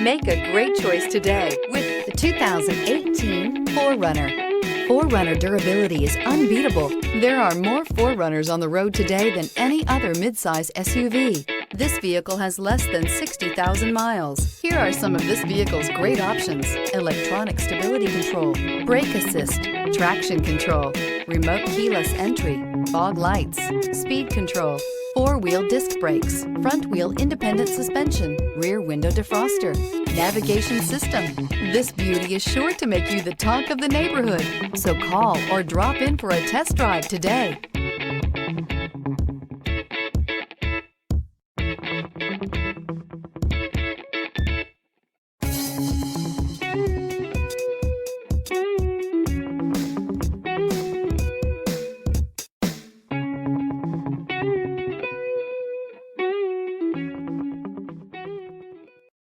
Make a great choice today with the 2018 4Runner. 4Runner durability is unbeatable. There are more 4Runners on the road today than any other midsize SUV. This vehicle has less than 60,000 miles. Here are some of this vehicle's great options: electronic stability control, brake assist, traction control, remote keyless entry, fog lights, speed control, four-wheel disc brakes, front-wheel independent suspension, rear window defroster, navigation system. This beauty is sure to make you the talk of the neighborhood. So call or drop in for a test drive today.